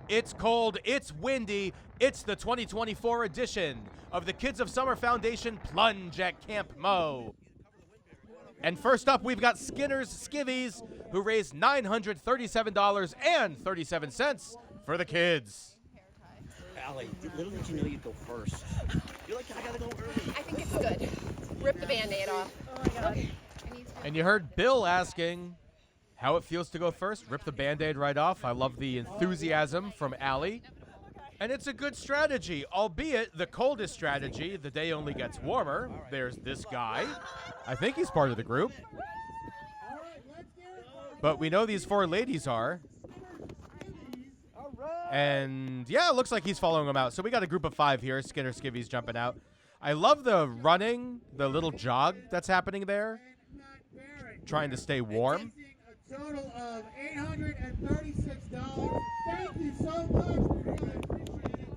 It's cold, it's windy, it's the 2024 edition of the Kids of Summer Foundation Plunge at Camp Mo. And first up, we've got Skinner's Skivvies, who raised $937.37 for the kids. Allie, little did you know you'd go first. You're like, I gotta go early. I think it's good. Rip the Band-Aid off. Oh my God. Okay. And you heard Bill asking how it feels to go first. Rip the Band-Aid right off. I love the enthusiasm from Allie. And it's a good strategy, albeit the coldest strategy. The day only gets warmer. There's this guy. I think he's part of the group. But we know these four ladies are. And yeah, it looks like he's following them out. So we got a group of 5 here. Skinner Skivvies jumping out. I love the running, the little jog that's happening there. Trying to stay warm. A total of $836. Thank you so much. We really appreciate it.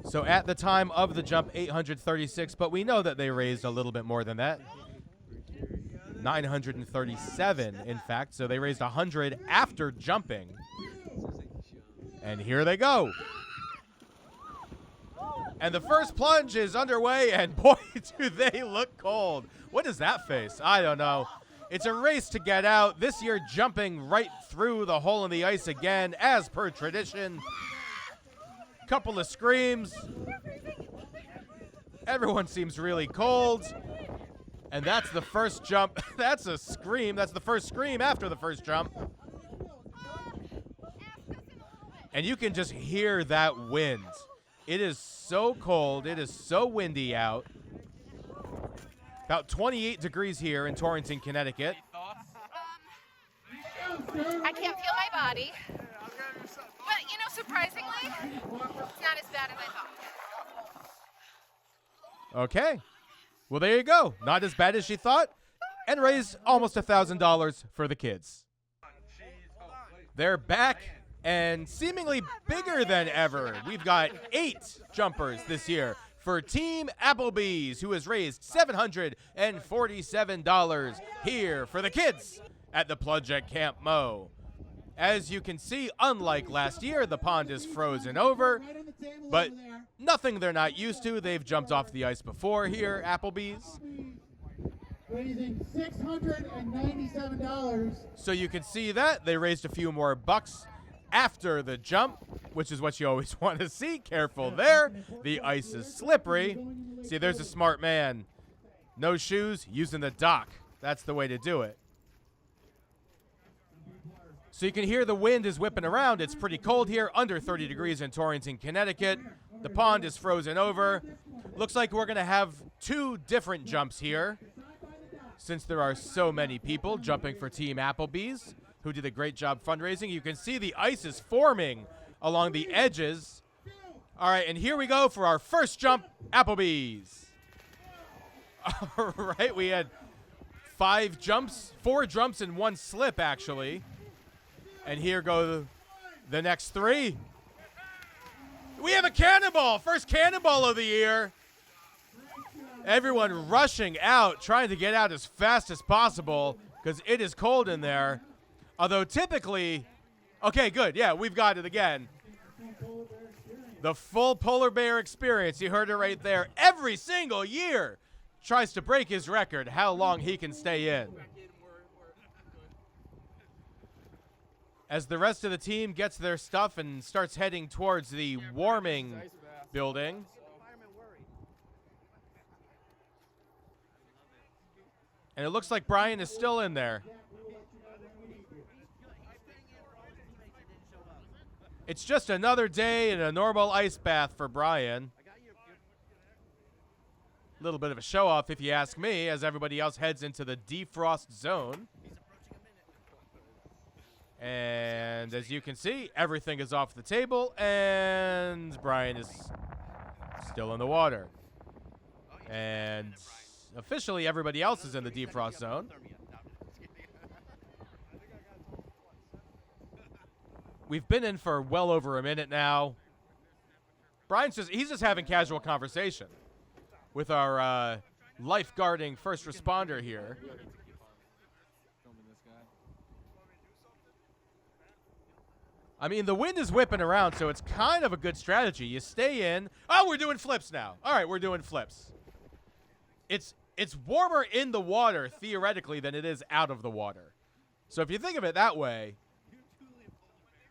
So at the time of the jump, 836, but we know that they raised a little bit more than that. 937, in fact. So they raised 100 after jumping. And here they go. And the first plunge is underway, and boy, do they look cold. What is that face? I don't know. It's a race to get out. This year, jumping right through the hole in the ice again, as per tradition. Couple of screams. Everyone seems really cold. And that's the first jump. That's a scream. That's the first scream after the first jump. And you can just hear that wind. It is so cold. It is so windy out. About 28 degrees here in Torrington, Connecticut. I can't feel my body. But, you know, surprisingly, it's not as bad as I thought. Okay. Well, there you go. Not as bad as she thought. And raised almost $1,000 for the kids. They're back and seemingly bigger than ever. We've got 8 jumpers this year for Team Applebee's, who has raised $747 here for the kids at the Plunge at Camp Mo. As you can see, unlike last year, the pond is frozen over, but nothing they're not used to. They've jumped off the ice before here, Applebee's. Raising $697. So you can see that. They raised a few more bucks after the jump, which is what you always want to see. Careful there. The ice is slippery. See, there's a smart man. No shoes, using the dock. That's the way to do it. So you can hear the wind is whipping around. It's pretty cold here, under 30 degrees in Torrington, Connecticut. The pond is frozen over. Looks like we're going to have 2 different jumps here, since there are so many people jumping for Team Applebee's, who did a great job fundraising. You can see the ice is forming along the edges. All right, and here we go for our first jump, Applebee's. All right, we had 4 jumps and 1 slip, actually. And here go the next 3. We have a cannonball, first cannonball of the year. Everyone rushing out, trying to get out as fast as possible because it is cold in there. Although typically, okay, good. Yeah, we've got it again. The full polar bear experience. You heard it right there. Every single year tries to break his record, how long he can stay in. As the rest of the team gets their stuff and starts heading towards the warming building. And it looks like Brian is still in there. It's just another day in a normal ice bath for Brian. A little bit of a show-off, if you ask me, as everybody else heads into the defrost zone. And as you can see, everything is off the table, and Brian is still in the water. And officially, everybody else is in the defrost zone. We've been in for well over a minute now. He's just having casual conversation with our lifeguarding first responder here. I mean, the wind is whipping around, so it's kind of a good strategy. You stay in. Oh, we're doing flips now. All right, we're doing flips. It's warmer in the water, theoretically, than it is out of the water. So if you think of it that way,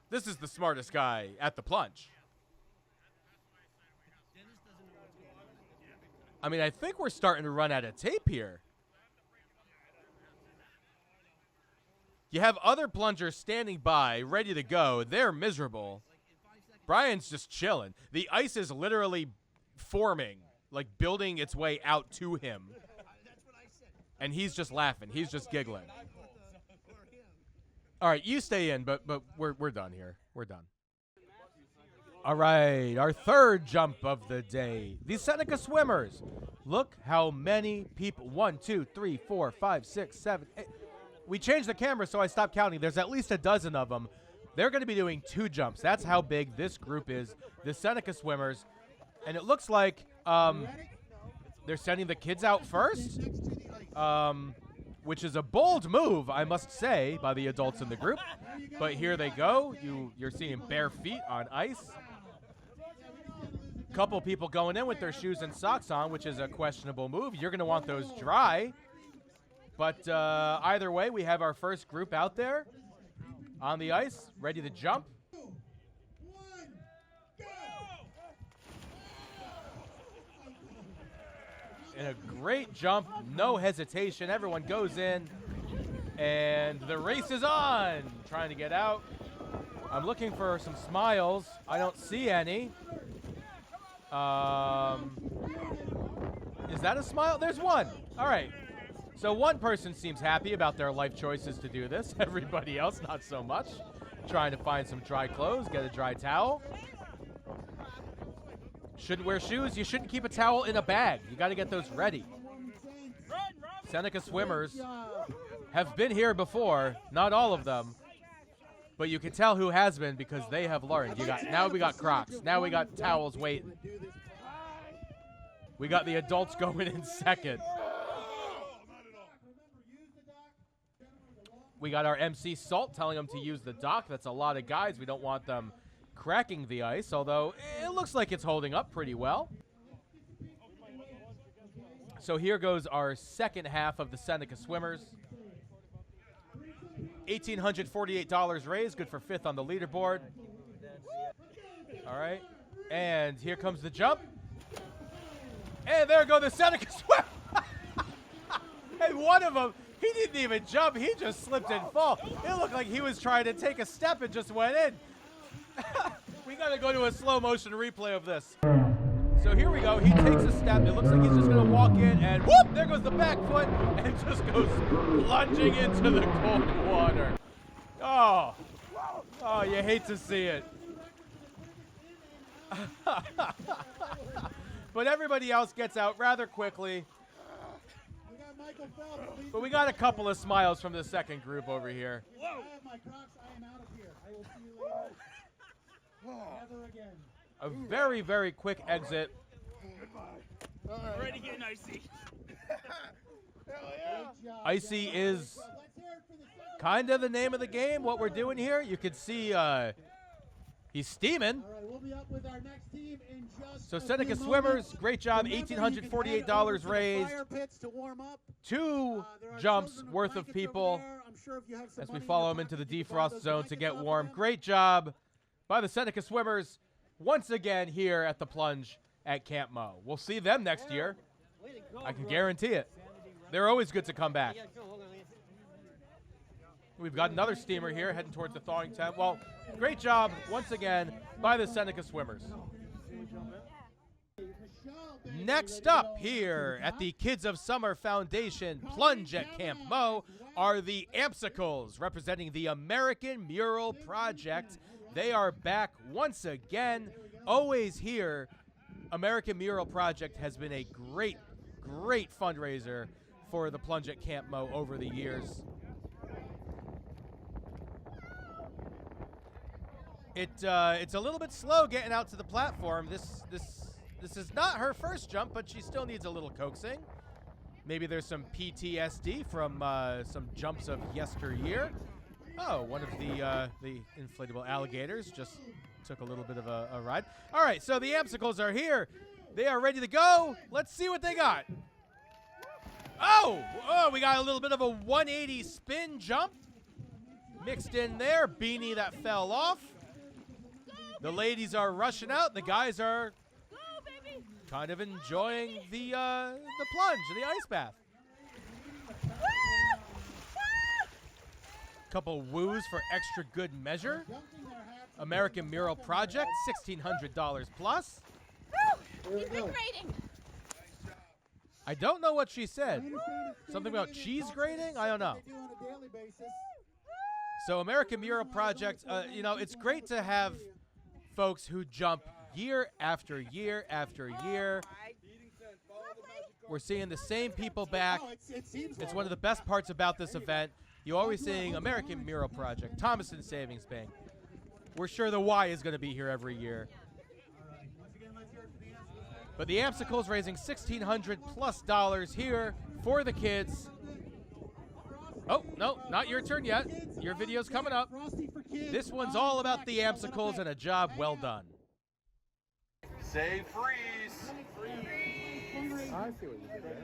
this is the smartest guy at the plunge. I mean, I think we're starting to run out of tape here. You have other plungers standing by, ready to go. They're miserable. Brian's just chilling. The ice is literally forming, like building its way out to him. And he's just laughing. He's just giggling. All right, you stay in, but we're done here. We're done. All right, our third jump of the day. The Seneca swimmers. Look how many people. 1, 2, 3, 4, 5, 6, 7, 8. We changed the camera, so I stopped counting. There's at least a dozen of them. They're going to be doing 2 jumps. That's how big this group is, the Seneca swimmers. And it looks like they're sending the kids out first, which is a bold move, I must say, by the adults in the group. But here they go. You're seeing bare feet on ice. Couple people going in with their shoes and socks on, which is a questionable move. You're going to want those dry. But either way, we have our first group out there on the ice, ready to jump. 2, 1, go! And a great jump, no hesitation. Everyone goes in, and the race is on. Trying to get out. I'm looking for some smiles. I don't see any. Is that a smile? There's one. All right. So one person seems happy about their life choices to do this. Everybody else, not so much. Trying to find some dry clothes, get a dry towel. Shouldn't wear shoes. You shouldn't keep a towel in a bag. You got to get those ready. Seneca swimmers have been here before. Not all of them. But you can tell who has been because they have learned. Now we got Crocs. Now we got towels waiting. We got the adults going in second. We got our MC Salt telling them to use the dock. That's a lot of guys. We don't want them cracking the ice, although it looks like it's holding up pretty well. So here goes our second half of the Seneca swimmers. $1,848 raised, good for 5th on the leaderboard. All right, and here comes the jump. And there go the Seneca swimmers. And one of them, he didn't even jump. He just slipped and fall. It looked like he was trying to take a step and just went in. We got to go to a slow motion replay of this. So here we go. He takes a step. It looks like he's just going to walk in and whoop, there goes the back foot and just goes plunging into the cold water. Oh, you hate to see it. But everybody else gets out rather quickly. But we got a couple of smiles from the second group over here. I have my Crocs. I am out of here. I will see you later. Never again. A very, very quick exit. Ready to get icy. Icy is kind of the name of the game, what we're doing here. You can see he's steaming. All right, we'll be up with our next team in just So a Seneca few swimmers, moments. great job, Remember, you can head over $1,848 to the raised. fire pits to warm up. 2 There are jumps children with worth of blankets people over there. I'm sure if you have some as we money in follow your them into the pocket, you can buy defrost those zone to blankets get off of warm. them. Great job by the Seneca swimmers once again here at the Plunge at Camp Mo. We'll see them next year. I can guarantee it. They're always good to come back. We've got another steamer here heading towards the thawing tent. Well, great job once again by the Seneca swimmers. Next up here at the Kids of Summer Foundation Plunge at Camp Mo are the Ampsicles, representing the American Mural Project. They are back once again, always here. American Mural Project has been a great, great fundraiser for the Plunge at Camp Mo over the years. It's a little bit slow getting out to the platform. This is not her first jump, but she still needs a little coaxing. Maybe there's some PTSD from some jumps of yesteryear. Oh, one of the inflatable alligators just took a little bit of a ride. All right, so the Amsicles are here. They are ready to go. Let's see what they got. Oh, we got a little bit of a 180 spin jump mixed in there. Beanie that fell off. The ladies are rushing out. The guys are kind of enjoying the plunge, the ice bath. Couple woos for extra good measure. American Mural Project, $1,600 plus. You've been grading. I don't know what she said. Something about cheese grating? I don't know. So American Mural Project, you know, it's great to have folks who jump year after year after year. We're seeing the same people back. It's one of the best parts about this event. You're always seeing American Mural Project, Thomason Savings Bank. We're sure the Y is going to be here every year. But the Amsicles raising $1,600 plus here for the kids. Oh, no, not your turn yet. Your video's coming up. This one's all about the Amsicles and a job well done. Say freeze.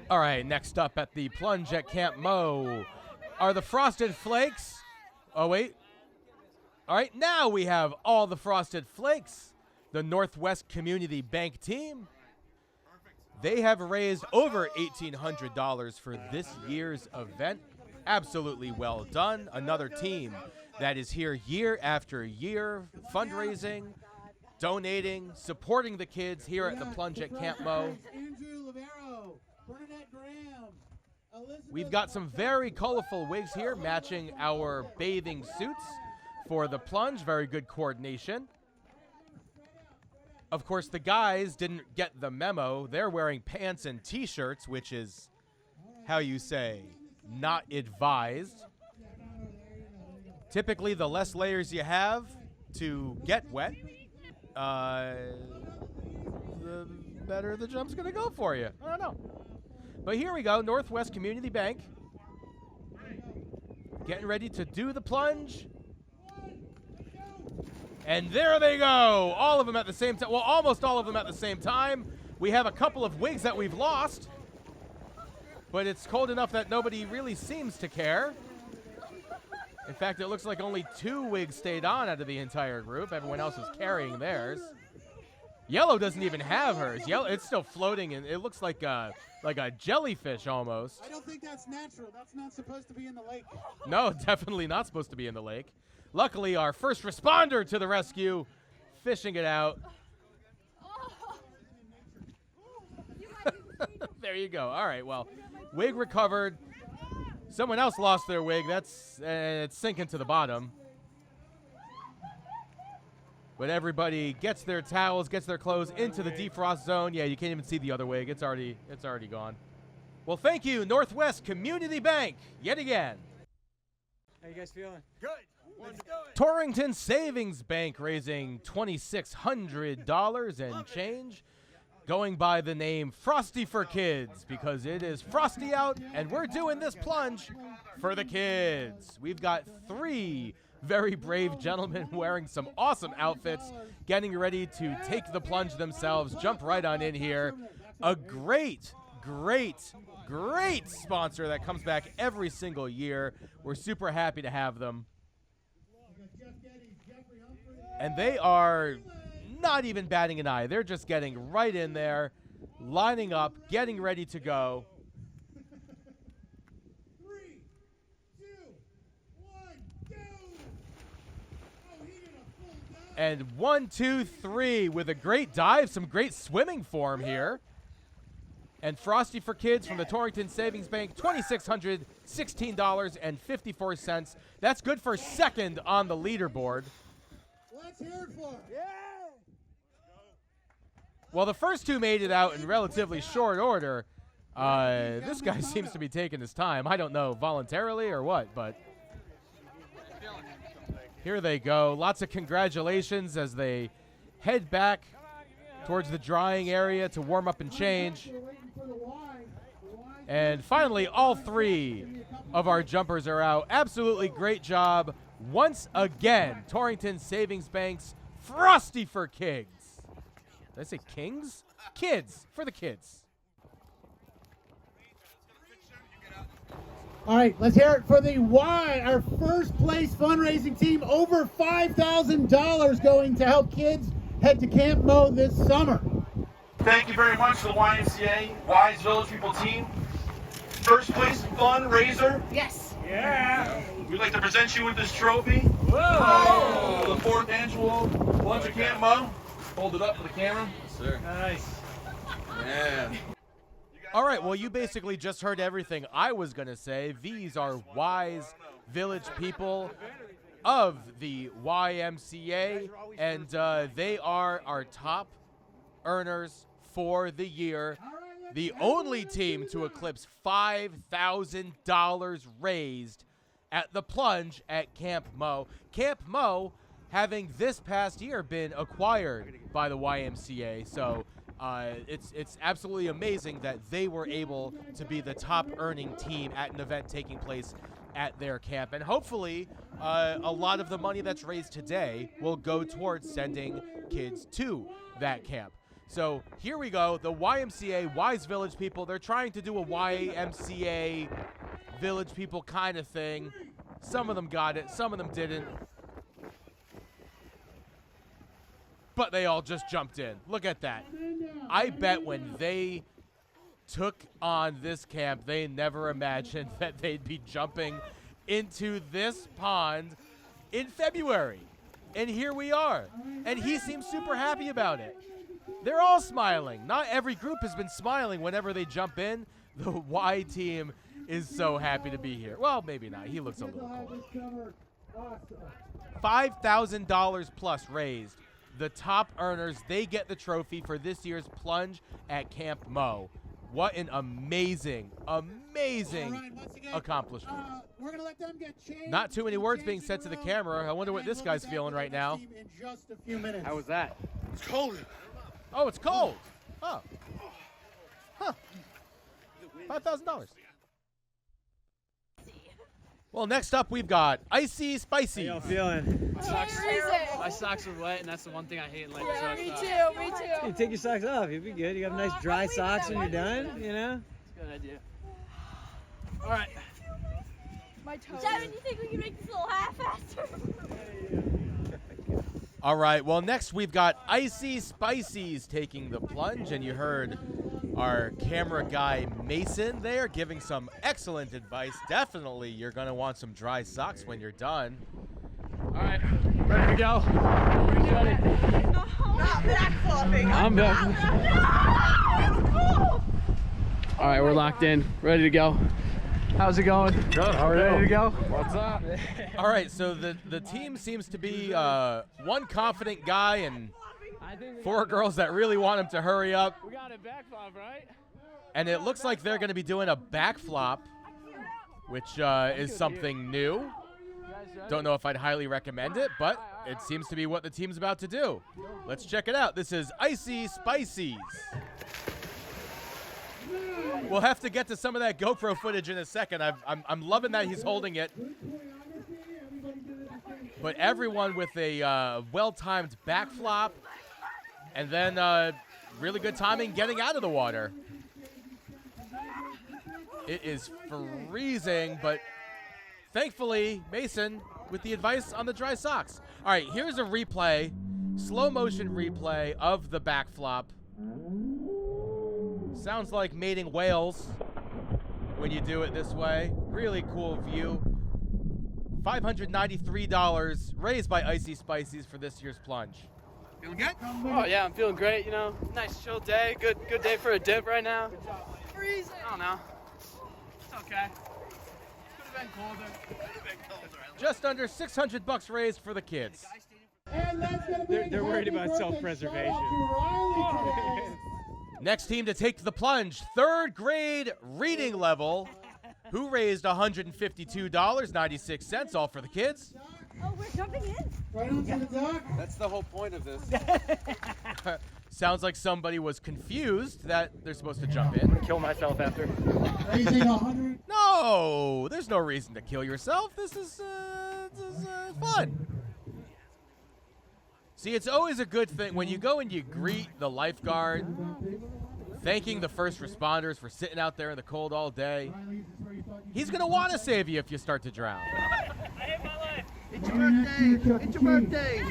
All right, next up at the Plunge at Camp Mo are the Frosted Flakes. Oh, wait. All right, now we have all the Frosted Flakes, the Northwest Community Bank team. They have raised over $1,800 for this year's event. Absolutely well done. Another team that is here year after year, fundraising, donating, supporting the kids here at the Plunge at Camp Mo. We've got some very colorful wigs here matching our bathing suits for the plunge. Very good coordination. Of course, the guys didn't get the memo. They're wearing pants and T-shirts, which is, how you say, not advised. Typically, the less layers you have to get wet, the better the jump's going to go for you. I don't know. But here we go, Northwest Community Bank. Getting ready to do the plunge. And there they go. All of them at the same time. Well, almost all of them at the same time. We have a couple of wigs that we've lost. But it's cold enough that nobody really seems to care. In fact, it looks like only 2 wigs stayed on out of the entire group. Everyone else is carrying theirs. Yellow doesn't even have hers. Yellow, it's still floating, and it looks like a jellyfish almost. I don't think that's natural. That's not supposed to be in the lake. No, definitely not supposed to be in the lake. Luckily, our first responder to the rescue, fishing it out. There you go. All right, well, wig recovered. Someone else lost their wig. That's it's sinking to the bottom. But everybody gets their towels, gets their clothes into the defrost zone. Yeah, you can't even see the other wig. It's already gone. Well, thank you, Northwest Community Bank, yet again. How you guys feeling? Good. Let's do it. Torrington Savings Bank raising $2,600 and change, going by the name Frosty for Kids because it is frosty out and we're doing this plunge for the kids. We've got 3 very brave gentlemen wearing some awesome outfits, getting ready to take the plunge themselves. Jump right on in here. A great sponsor that comes back every single year. We're super happy to have them. And they are not even batting an eye. They're just getting right in there, lining up, getting ready to go. 3, 2, 1, go! Oh, he did a full dive. And 1, 2, 3 with a great dive, some great swimming form here. And Frosty for Kids from the Torrington Savings Bank, $2,616.54. That's good for second on the leaderboard. Let's hear it for him. Well, the first 2 made it out in relatively short order. This guy seems to be taking his time. I don't know, voluntarily or what, but here they go. Lots of congratulations as they head back towards the drying area to warm up and change. And finally, all 3 of our jumpers are out. Absolutely great job. Once again, Torrington Savings Bank's Frosty for Kings. Did I say kings? Kids, for the kids. All right, let's hear it for the Y, our first place fundraising team. Over $5,000 going to help kids head to Camp Mo this summer. Thank you very much to the YMCA Wise Village People team. First place fundraiser. Yes. Yeah. We'd like to present you with this trophy. Whoa! The 4th annual Plunge at Camp Mo. Hold it up for the camera. Yes, sir. Nice. Yeah. All right, well, you basically just heard everything I was going to say. These are wise village people of the YMCA, and they are our top earners for the year. The only team to eclipse $5,000 raised at the Plunge at Camp Mo. Camp Mo having this past year been acquired by the YMCA, so it's absolutely amazing that they were able to be the top earning team at an event taking place at their camp. And hopefully a lot of the money that's raised today will go towards sending kids to that camp. So here we go, the YMCA, Wise Village People. They're trying to do a YMCA Village People kind of thing. Some of them got it, some of them didn't. But they all just jumped in. Look at that. I bet when they took on this camp, they never imagined that they'd be jumping into this pond in February. And here we are. And he seems super happy about it. They're all smiling. Not every group has been smiling whenever they jump in. The Y team is so happy to be here. Well, maybe not. He looks a little cold. $5,000 plus raised. The top earners, they get the trophy for this year's Plunge at Camp Mo. What an amazing, amazing accomplishment. We're gonna let them get changed. Not too many words being said to the camera. I wonder what this guy's feeling right now. In just a few minutes. How was that? It's cold. Oh, it's cold. Oh. Huh. $5,000. Well, next up, we've got Icy Spicy. How y'all feeling? My socks are wet, and that's the one thing I hate in life. Yeah, me too. Hey, take your socks off. You'll be good. You have nice dry socks when you're done, you know? Good idea. All right. My toes. Devin, you think we can make this a little half faster? All right, well, next we've got Icy Spicy's taking the plunge, and you heard our camera guy Mason there giving some excellent advice. Definitely you're going to want some dry socks when you're done. All right. Ready to go? Ready. Not backflipping. I'm back. All right, we're locked in. Ready to go. How's it going? Good. How are you? Ready to go? What's up? All right, so the team seems to be one confident guy and four girls that really want him to hurry up. We got a backflip, right? And it looks like they're going to be doing a backflop, which is something new. Don't know if I'd highly recommend it, but it seems to be what the team's about to do. Let's check it out. This is Icy Spicy's. We'll have to get to some of that GoPro footage in a second. I'm loving that he's holding it. But everyone with a well-timed backflop, and then really good timing getting out of the water. It is freezing, but thankfully, Mason with the advice on the dry socks. All right, here's a replay, slow motion replay of the backflop. Sounds like mating whales when you do it this way. Really cool view. $593 raised by Icy Spicy's for this year's plunge. Feeling good? Oh yeah, I'm feeling great. You know, nice chill day. Good day for a dip right now. Freezing. I don't know. It's okay. Could have been colder. Just under $600 raised for the kids. And that's gonna be They're worried happy about birthday self-preservation. shout out to Riley today. Next team to take the plunge, third grade reading level, who raised $152.96, all for the kids. Oh, we're jumping in. Right onto the dock. That's the whole point of this. Sounds like somebody was confused that they're supposed to jump in. Kill myself after. Raising 100. No, there's no reason to kill yourself. This is fun. See, it's always a good thing when you go and you greet the lifeguard, thanking the first responders for sitting out there in the cold all day. He's going to want to save you if you start to drown. It's your birthday. It's your birthday.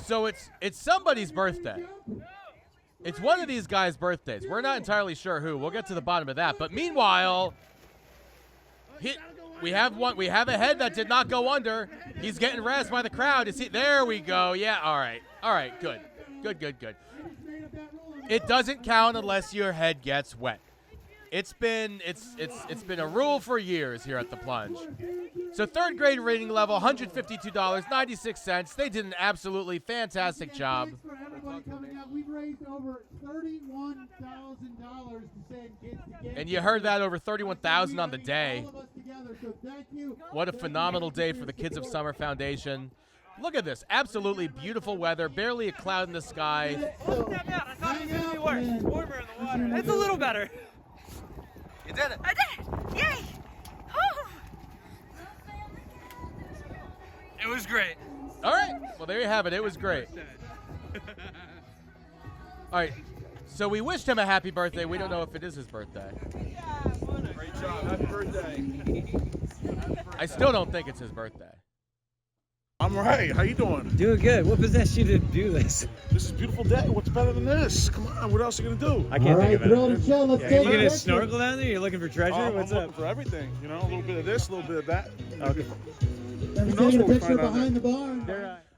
So it's somebody's birthday. It's one of these guys' birthdays. We're not entirely sure who. We'll get to the bottom of that. But meanwhile, we have a head that did not go under. He's getting razzed by the crowd. There we go. Yeah, all right. All right, good. Good. It doesn't count unless your head gets wet. It's been a rule for years here at the Plunge. So third grade rating level, $152.96. They did an absolutely fantastic job. Thanks for everybody coming out. We've raised over $31,000 to send kids to games. And you heard that, over 31,000 on the day. All of us together, so thank you. What a phenomenal day for the Kids of Summer Foundation. Look at this, absolutely beautiful weather, barely a cloud in the sky. I thought it was gonna be worse. It's warmer in the water. It's a little better. You did it. I did it! Yay! Whew. It was great. All right, well, there you have it. It was great. All right, so we wished him a happy birthday. We don't know if it is his birthday. Great job. Happy birthday. I still don't think it's his birthday. I'm right. How you doing? Doing good. What possessed you to do this? This is a beautiful day. What's better than this? Come on. What else are you gonna do? I can't think of thrill it. to chill. Let's Are take you a gonna picture. snorkel down there? You're looking for treasure? I'm What's looking up? for everything. You know, a little bit of this, a little bit of that. Okay. We're knows taking a what we picture find out behind the barn.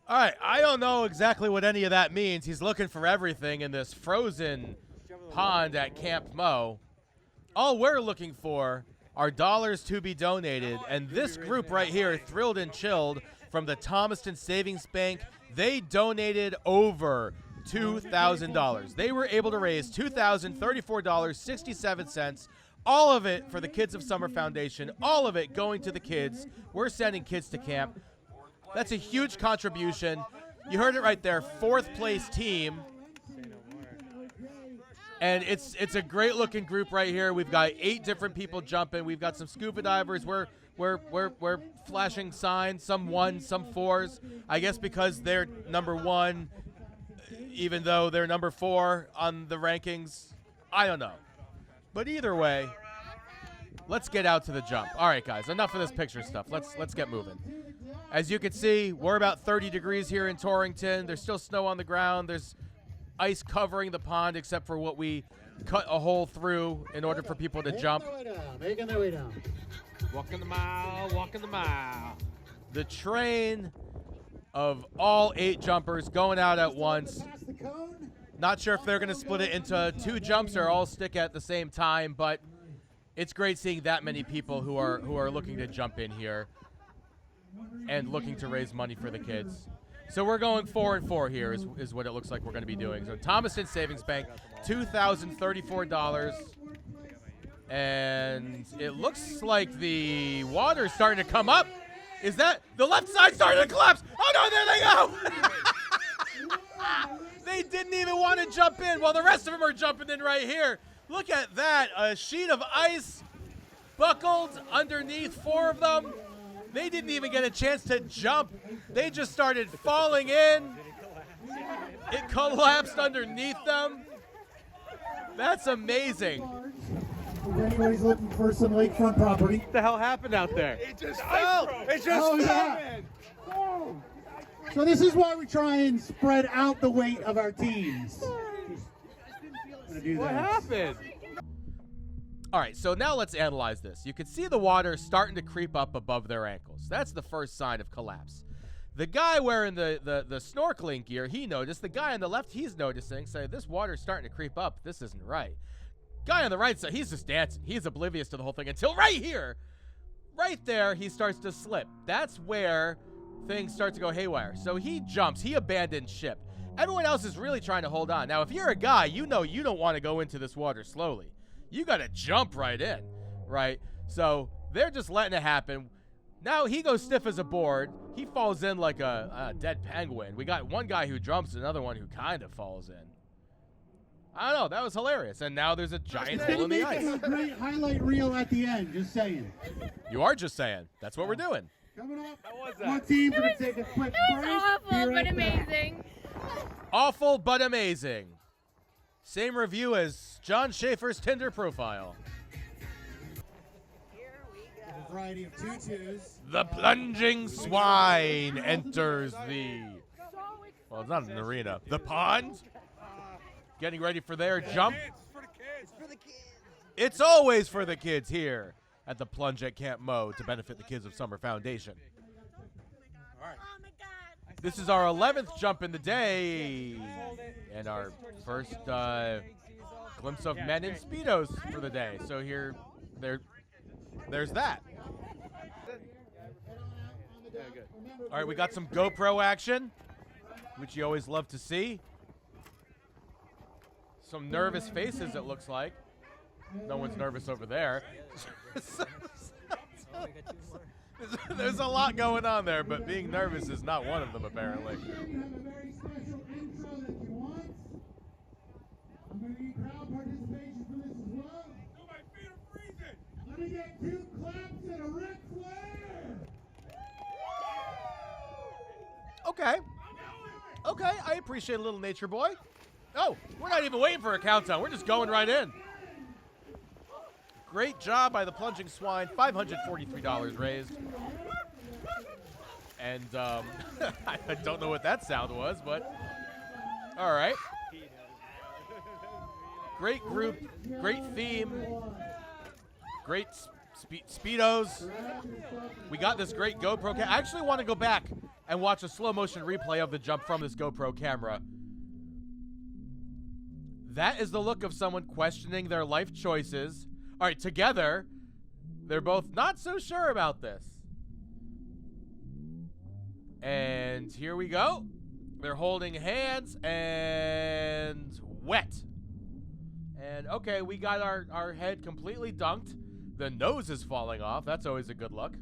All right, I don't know exactly what any of that means. He's looking for everything in this frozen pond at Camp Mo. All we're looking for are dollars to be donated, and this group right here, Thrilled and Chilled, from the Thomaston Savings Bank, they donated over $2,000. They were able to raise $2,034.67, all of it for the Kids of Summer Foundation, all of it going to the kids. We're sending kids to camp. That's a huge contribution. You heard it right there, fourth place team. And it's a great looking group right here. We've got 8 different people jumping. We've got some scuba divers. We're flashing signs, some 1s, some 4s. I guess because they're number 1, even though they're number 4 on the rankings. I don't know. But either way, let's get out to the jump. All right, guys, enough of this picture stuff. Let's get moving. As you can see, we're about 30 degrees here in Torrington. There's still snow on the ground. There's ice covering the pond except for what we cut a hole through in order for people to jump. Making their way down. Walking the mile, walking the mile. The train of all 8 jumpers going out at once. Past the cone. Not sure if they're going to split it into 2 jumps or all stick at the same time, but it's great seeing that many people who are looking to jump in here and looking to raise money for the kids. So we're going 4 and 4 here is what it looks like we're going to be doing. So Thomaston Savings Bank, $2,034. And it looks like the water's starting to come up. Is that the left side starting to collapse? Oh no, there they go. They didn't even want to jump in while the rest of them are jumping in right here. Look at that, a sheet of ice buckled underneath 4 of them. They didn't even get a chance to jump. They just started falling in. It collapsed underneath them. That's amazing. If anybody's looking for some lakefront property. What the hell happened out there? It just fell. It just Oh, fell. yeah. So this is why we try and spread out the weight of our teams. What happened? All right, so now let's analyze this. You can see the water starting to creep up above their ankles. That's the first sign of collapse. The guy wearing the snorkeling gear, he noticed. The guy on the left, he's noticing. Say, this water's starting to creep up. This isn't right. Guy on the right side, he's just dancing. He's oblivious to the whole thing until right here. Right there, he starts to slip. That's where things start to go haywire. So he jumps. He abandons ship. Everyone else is really trying to hold on. Now, if you're a guy, you know you don't want to go into this water slowly. You got to jump right in, right? So they're just letting it happen. Now he goes stiff as a board. He falls in like a dead penguin. We got one guy who jumps, another one who kind of falls in. I don't know. That was hilarious. And now there's a giant hole in the ice. A great highlight reel at the end, just saying. You are just saying. That's what we're doing. Coming up, How was more that? teams are going to take a quick It break. was awful, Be right but back. amazing. Awful but amazing. Same review as John Schaefer's Tinder profile. A variety of tutus. The plunging swine enters the... Well, it's not an arena. The pond. Getting ready for their jump. It's always for the kids here at the Plunge at Camp Mo to benefit the kids of Summer Foundation. This is our 11th jump in the day and our first glimpse of men in Speedos for the day. So there's that. All right, we got some GoPro action, which you always love to see. Some nervous faces, it looks like. No one's nervous over there. There's a lot going on there, but being nervous is not one of them, apparently. You have a very special intro that you want. I'm going to need crowd participation for this as well. My feet are freezing. Let me get 2 claps and a Ric Flair. Okay. Okay, I appreciate a little Nature Boy. Oh, we're not even waiting for a countdown. We're just going right in. Great job by the Plunging Swine. $543 raised. And I don't know what that sound was, but all right. Great group, great theme, great Speedos. We got this great GoPro I actually want to go back and watch a slow motion replay of the jump from this GoPro camera. That is the look of someone questioning their life choices. All right, together, they're both not so sure about this. And here we go. They're holding hands and wet. And okay, we got our head completely dunked. The nose is falling off. That's always a good look.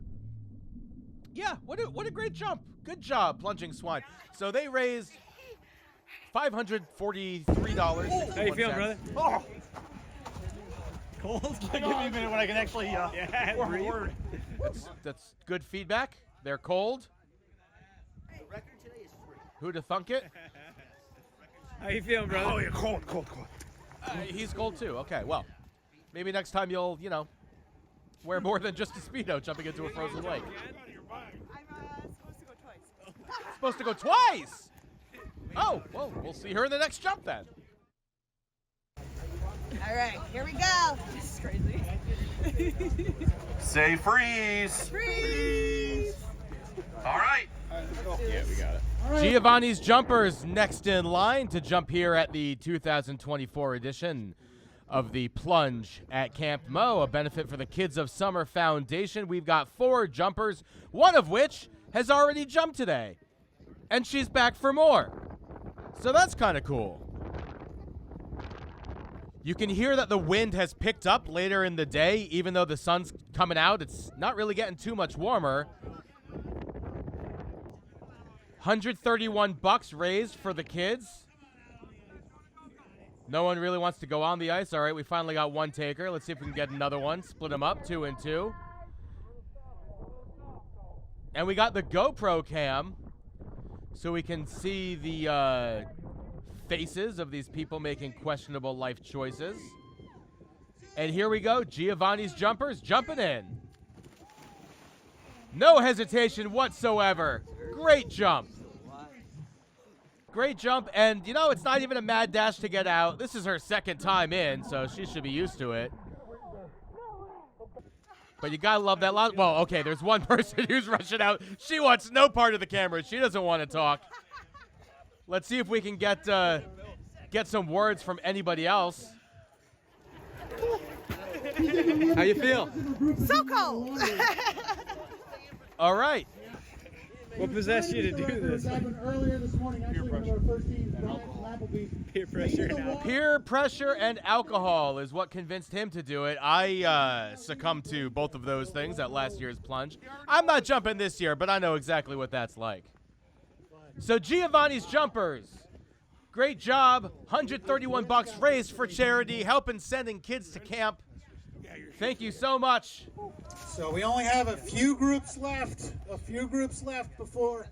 Yeah, what a great jump. Good job, Plunging Swine. So they raised $543. How you feeling, brother? Oh, Cold? give me a minute when I can actually form a word. That's good feedback. They're cold. The record today is 3. Who'd have thunk it? How you feeling, brother? Oh, yeah, cold. He's cold too. Okay, well, maybe next time you'll, wear more than just a Speedo jumping into a frozen lake. I'm supposed to go twice. Supposed to go twice. Oh, well, we'll see her in the next jump then. All right, here we go. This is crazy. Say freeze. Freeze! All right. Yeah, we got it. Giovanni's Jumpers next in line to jump here at the 2024 edition of the Plunge at Camp Mo, a benefit for the Kids of Summer Foundation. We've got 4 jumpers, one of which has already jumped today, and she's back for more. So that's kind of cool. You can hear that the wind has picked up later in the day. Even though the sun's coming out, it's not really getting too much warmer. $131 raised for the kids. No one really wants to go on the ice. All right, we finally got one taker. Let's see if we can get another one. Split them up, 2 and 2. And we got the GoPro cam, so we can see the faces of these people making questionable life choices. And here we go, Giovanni's Jumpers jumping in. No hesitation whatsoever. Great jump. Great jump, and it's not even a mad dash to get out. This is her second time in, so she should be used to it. But you gotta love that lot. Well, okay, there's one person who's rushing out. She wants no part of the camera. She doesn't want to talk. Let's see if we can get some words from anybody else. How you feel? So cold. All right. What possessed you to do this? Earlier this morning, actually, one of our first teams, Brian from Applebee's. Peer pressure now. Peer pressure and alcohol is what convinced him to do it. I succumbed to both of those things at last year's Plunge. I'm not jumping this year, but I know exactly what that's like. So Giovanni's Jumpers, great job. $131 raised for charity, helping sending kids to camp. Thank you so much. So we only have a few groups left. Before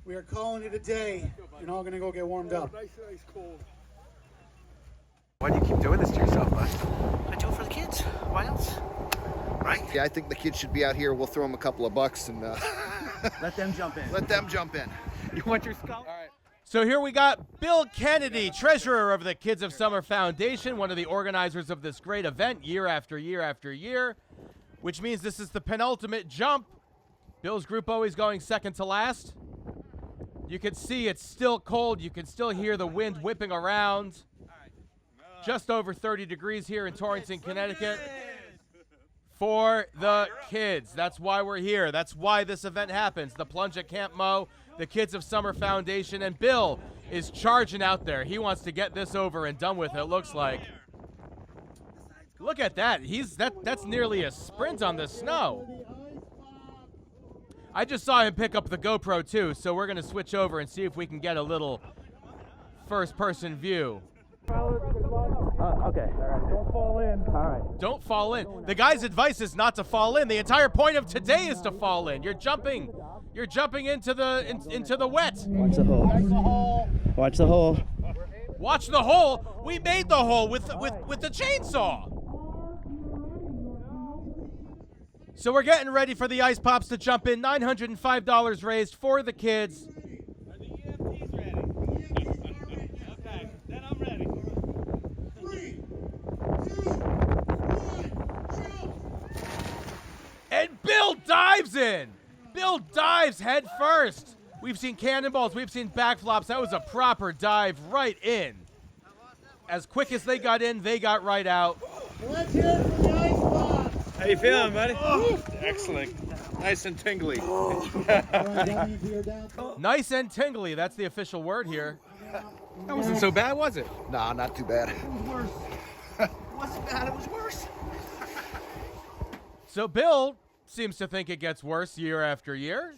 we are calling it a day. You're all gonna go get warmed up. Why do you keep doing this to yourself, bud? I do it for the kids. Why else? Right? Yeah, I think the kids should be out here. We'll throw them a couple of bucks and Let them jump in. let them jump in. You want your skull? So here we got Bill Kennedy, treasurer of the Kids of Summer Foundation, one of the organizers of this great event year after year after year, which means this is the penultimate jump. Bill's group always going second to last. You can see it's still cold. You can still hear the wind whipping around. Just over 30 degrees here in Torrington, Connecticut. For the kids. That's why we're here. That's why this event happens. The Plunge at Camp Mo, the Kids of Summer Foundation, and Bill is charging out there. He wants to get this over and done with, it looks like. Look at that. That's nearly a sprint on the snow. I just saw him pick up the GoPro too, so we're going to switch over and see if we can get a little first-person view. Okay. Don't fall in. All right. Don't fall in. The guy's advice is not to fall in. The entire point of today is to fall in. You're jumping into the wet. Watch the hole. Watch the hole. Watch the hole. We made the hole with the chainsaw. So we're getting ready for the ice pops to jump in. $905 raised for the kids. Are the EMTs ready? Okay, then I'm ready. 3, 2, 1, jump! And Bill dives in. Bill dives head first. We've seen cannonballs. We've seen backflops. That was a proper dive right in. As quick as they got in, they got right out. Let's hear it for the ice pop. How you feeling, buddy? Excellent. Nice and tingly. Nice and tingly. That's the official word here. That wasn't so bad, was it? Nah, not too bad. It wasn't bad. It was worse. So Bill seems to think it gets worse year after year.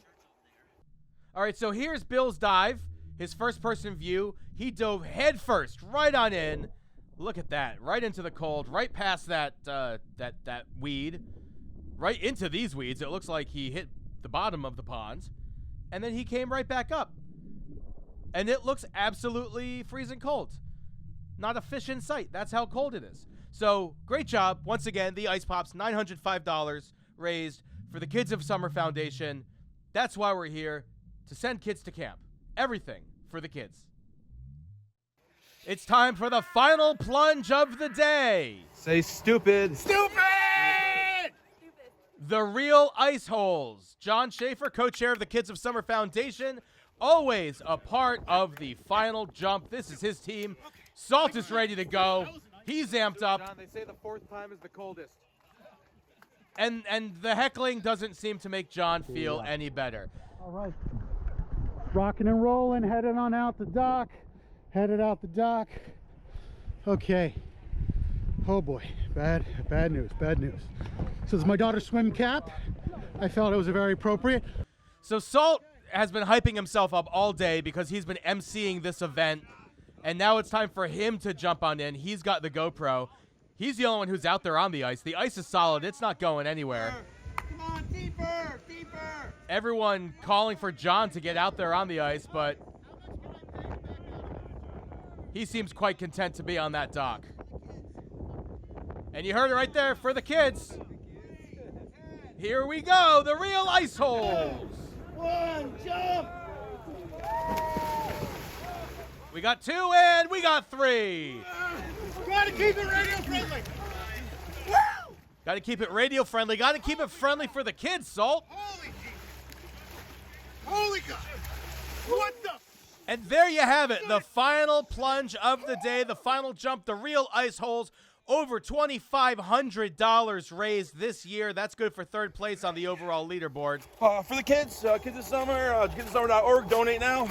All right, so here's Bill's dive, his first-person view. He dove head first, right on in. Look at that, right into the cold, right past that weed, right into these weeds. It looks like he hit the bottom of the pond, and then he came right back up. And it looks absolutely freezing cold. Not a fish in sight. That's how cold it is. So great job. Once again, the Ice Pops, $905 raised for the Kids of Summer Foundation. That's why we're here, to send kids to camp. Everything for the kids. It's time for the final plunge of the day. Say stupid. Stupid! The real ice holes. John Schaefer, co-chair of the Kids of Summer Foundation, always a part of the final jump. This is his team. Salt is ready to go. He's amped up. John, they say the fourth time is the coldest. And the heckling doesn't seem to make John feel any better. All right. Rocking and rolling, headed on out the dock. Headed out the dock. Okay. Oh boy, bad news. So this is my daughter's swim cap. I felt it was very appropriate. So Salt has been hyping himself up all day because he's been emceeing this event, and now it's time for him to jump on in. He's got the GoPro. He's the only one who's out there on the ice. The ice is solid. It's not going anywhere. Come on, deeper. Everyone calling for John to get out there on the ice, but he seems quite content to be on that dock. And you heard it right there for the kids. Here we go, the real ice holes. One, jump! We got 2 and we got 3. Gotta keep it radio friendly. Got to keep it radio friendly. Got to keep it friendly for the kids, Salt. Holy God! What the? And there you have it, the final plunge of the day, the final jump, the real ice holes. Over $2,500 raised this year. That's good for third place on the overall leaderboard. For the kids, Kids of Summer, kidsofsummer.org, donate now.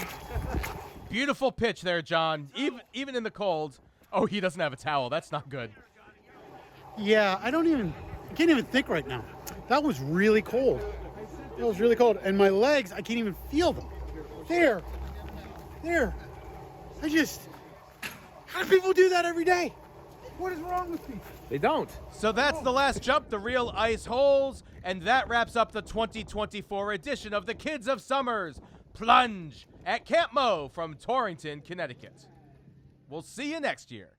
Beautiful pitch there, John. Even in the cold. Oh, he doesn't have a towel. That's not good. Yeah, I can't even think right now. That was really cold. It was really cold. And my legs, I can't even feel them. There. How do people do that every day? What is wrong with people? They don't. So that's the last jump, the real ice holes, and that wraps up the 2024 edition of the Kids of Summers Plunge at Camp Mo from Torrington, Connecticut. We'll see you next year.